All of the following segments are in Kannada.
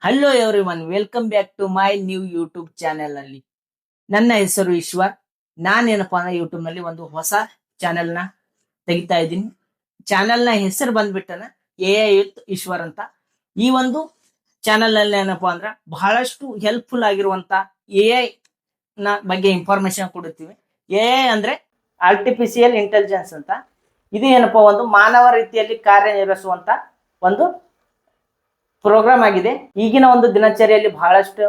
Hello everyone, welcome back to my new YouTube channel ನಲ್ಲಿ. ನನ್ನ ಹೆಸರು ಈಶ್ವರ್. ನಾನೇನಪ್ಪಾ ಅಂದ್ರೆ ಯೂಟ್ಯೂಬ್ ನಲ್ಲಿ ಒಂದು ಹೊಸ ಚಾನೆಲ್ ನ ತೆಗಿತಾ ಇದ್ದೀನಿ. ಚಾನೆಲ್ ನ ಹೆಸರು ಬಂದ್ಬಿಟ್ಟನ AI ವಿತ್ ಈಶ್ವರ್ ಅಂತ. ಈ ಒಂದು ಚಾನೆಲ್ ನಲ್ಲಿ ಏನಪ್ಪಾ ಅಂದ್ರೆ ಬಹಳಷ್ಟು ಹೆಲ್ಪ್ಫುಲ್ ಆಗಿರುವಂತ AI ನ ಬಗ್ಗೆ ಇನ್ಫಾರ್ಮೇಶನ್ ಕೊಡುತ್ತೀವಿ. AI ಅಂದ್ರೆ ಆರ್ಟಿಫಿಷಿಯಲ್ ಇಂಟೆಲಿಜೆನ್ಸ್ ಅಂತ. ಇದು ಏನಪ್ಪಾ ಒಂದು ಮಾನವ ರೀತಿಯಲ್ಲಿ ಕಾರ್ಯನಿರ್ವಹಿಸುವಂತ ಒಂದು ಪ್ರೋಗ್ರಾಮ್ ಆಗಿದೆ. ಈಗಿನ ಒಂದು ದಿನಚರಿಯಲ್ಲಿ ಬಹಳಷ್ಟು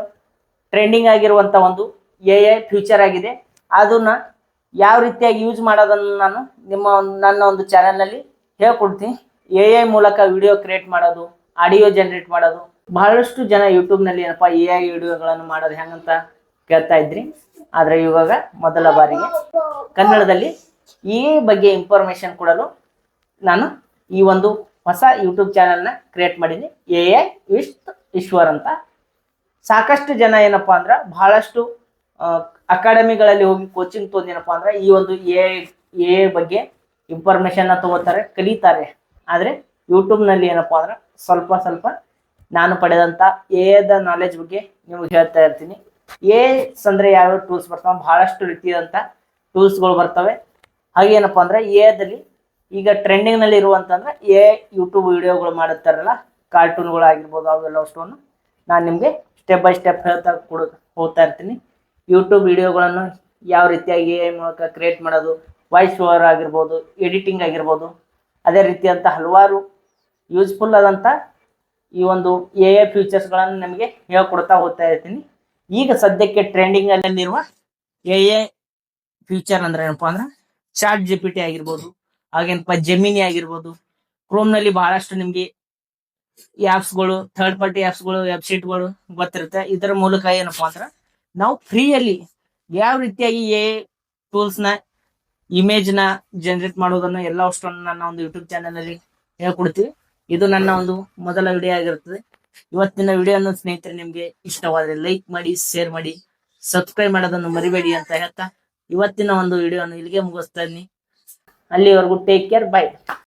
ಟ್ರೆಂಡಿಂಗ್ ಆಗಿರುವಂತ ಒಂದು AI ಫ್ಯೂಚರ್ ಆಗಿದೆ. ಅದನ್ನ ಯಾವ ರೀತಿಯಾಗಿ ಯೂಸ್ ಮಾಡೋದನ್ನು ನಾನು ನನ್ನ ಒಂದು ಚಾನೆಲ್ ನಲ್ಲಿ ಹೇಳ್ಕೊಡ್ತೀನಿ. AI ಮೂಲಕ ವಿಡಿಯೋ ಕ್ರಿಯೇಟ್ ಮಾಡೋದು, ಆಡಿಯೋ ಜನರೇಟ್ ಮಾಡೋದು. ಬಹಳಷ್ಟು ಜನ ಯೂಟ್ಯೂಬ್ ನಲ್ಲಿ ಏನಪ್ಪಾ AI ವಿಡಿಯೋಗಳನ್ನು ಮಾಡೋದು ಹೆಂಗಂತ ಕೇಳ್ತಾ ಇದ್ರಿ. ಆದ್ರೆ ಇವಾಗ ಮೊದಲ ಬಾರಿಗೆ ಕನ್ನಡದಲ್ಲಿ ಈ ಬಗ್ಗೆ ಇನ್ಫಾರ್ಮೇಶನ್ ಕೊಡಲು ನಾನು ಈ ಒಂದು ಹೊಸ ಯೂಟ್ಯೂಬ್ ಚಾನೆಲ್ ನ ಕ್ರಿಯೇಟ್ ಮಾಡಿದ್ನಿ, AI ವಿತ್ ಈಶ್ವರ್ ಅಂತ. ಸಾಕಷ್ಟು ಜನ ಏನಪ್ಪಾ ಅಂದ್ರ ಬಹಳಷ್ಟು ಅಕಾಡೆಮಿಗಳಲ್ಲಿ ಹೋಗಿ ಕೋಚಿಂಗ್ ತೊಂದೇನಪ್ಪಾ ಅಂದ್ರೆ ಈ ಒಂದು AI ಬಗ್ಗೆ ಇನ್ಫಾರ್ಮೇಶನ್ ತಗೋತಾರೆ, ಕಲಿತಾರೆ. ಆದ್ರೆ ಯೂಟ್ಯೂಬ್ ನಲ್ಲಿ ಏನಪ್ಪಾ ಅಂದ್ರೆ ಸ್ವಲ್ಪ ಸ್ವಲ್ಪ ನಾನು ಪಡೆದಂತ AI ದ ನಾಲೆಜ್ ಬಗ್ಗೆ ನಿಮ್ಗೆ ಹೇಳ್ತಾ ಇರ್ತೀನಿ. AI ಅಂದ್ರೆ ಯಾವ್ಯಾವ ಟೂಲ್ಸ್ ಬರ್ತಾವ, ಬಹಳಷ್ಟು ರೀತಿಯಾದಂತ ಟೂಲ್ಸ್ಗಳು ಬರ್ತವೆ. ಹಾಗೇನಪ್ಪಾ ಅಂದ್ರೆ AI ದಲ್ಲಿ ಈಗ ಟ್ರೆಂಡಿಂಗ್ ನಲ್ಲಿ ಇರುವಂತಂದ್ರೆ AI ಯೂಟ್ಯೂಬ್ ವಿಡಿಯೋಗಳು ಮಾಡುತ್ತಾರಲ್ಲ, ಕಾರ್ಟೂನ್ಗಳು ಆಗಿರ್ಬೋದು, ಅವೆಲ್ಲ ಅಷ್ಟನ್ನು ನಾನು ನಿಮ್ಗೆ ಸ್ಟೆಪ್ ಬೈ ಸ್ಟೆಪ್ ಹೇಳ್ತಾ ಹೋಗ್ತಾ ಇರ್ತೀನಿ. ಯೂಟ್ಯೂಬ್ ವಿಡಿಯೋಗಳನ್ನು ಯಾವ ರೀತಿಯಾಗಿ AI ಮೂಲಕ ಕ್ರಿಯೇಟ್ ಮಾಡೋದು, ವಾಯ್ಸ್ ಓವರ್ ಆಗಿರ್ಬೋದು, ಎಡಿಟಿಂಗ್ ಆಗಿರ್ಬೋದು, ಅದೇ ರೀತಿಯಂತ ಹಲವಾರು ಯೂಸ್ಫುಲ್ ಆದಂತ ಈ ಒಂದು AI ಫೀಚರ್ಸ್ಗಳನ್ನು ನಿಮಗೆ ಹೇಳ್ಕೊಡ್ತಾ ಹೋಗ್ತಾ ಇರ್ತೀನಿ. ಈಗ ಸದ್ಯಕ್ಕೆ ಟ್ರೆಂಡಿಂಗ್ ಅಲ್ಲಿರುವ AI ಫ್ಯೂಚರ್ ಅಂದ್ರೆ ಏನಪ್ಪಾ ಅಂದ್ರೆ ಚಾಟ್ GPT ಆಗಿರ್ಬೋದು, ಹಾಗೇನಪ್ಪ ಜೆಮಿನಿ ಆಗಿರ್ಬೋದು. ಕ್ರೋಮ್ ನಲ್ಲಿ ಬಹಳಷ್ಟು ನಿಮ್ಗೆ ಆಪ್ಸ್ಗಳು, ಥರ್ಡ್ ಪಾರ್ಟಿ ಆಪ್ಸ್ಗಳು, ವೆಬ್ಸೈಟ್ಗಳು ಗೊತ್ತಿರುತ್ತೆ. ಇದರ ಮೂಲಕ ಏನಪ್ಪಾ ಅಂದ್ರೆ ನಾವು ಫ್ರೀಯಲ್ಲಿ ಯಾವ ರೀತಿಯಾಗಿ AI ಟೂಲ್ಸ್ ನ, ಇಮೇಜ್ ನ ಜನರೇಟ್ ಮಾಡೋದನ್ನು ಎಲ್ಲ ಅಷ್ಟನ್ನು ನನ್ನ ಒಂದು ಯೂಟ್ಯೂಬ್ ಚಾನೆಲ್ ನಲ್ಲಿ ಹೇಳ್ಕೊಡ್ತೀವಿ. ಇದು ನನ್ನ ಒಂದು ಮೊದಲ ವಿಡಿಯೋ ಆಗಿರುತ್ತದೆ. ಇವತ್ತಿನ ವಿಡಿಯೋನ ಸ್ನೇಹಿತರೆ ನಿಮ್ಗೆ ಇಷ್ಟವಾದರೆ ಲೈಕ್ ಮಾಡಿ, ಶೇರ್ ಮಾಡಿ, ಸಬ್ಸ್ಕ್ರೈಬ್ ಮಾಡೋದನ್ನು ಮರಿಬೇಡಿ ಅಂತ ಹೇಳ್ತಾ ಇವತ್ತಿನ ಒಂದು ವಿಡಿಯೋನ ಇಲ್ಲಿಗೆ ಮುಗಿಸ್ತಾ ಇದ್ದೀನಿ. ಅಲ್ಲಿವರೆಗೂ ಟೇಕ್ ಕೇರ್, ಬೈ.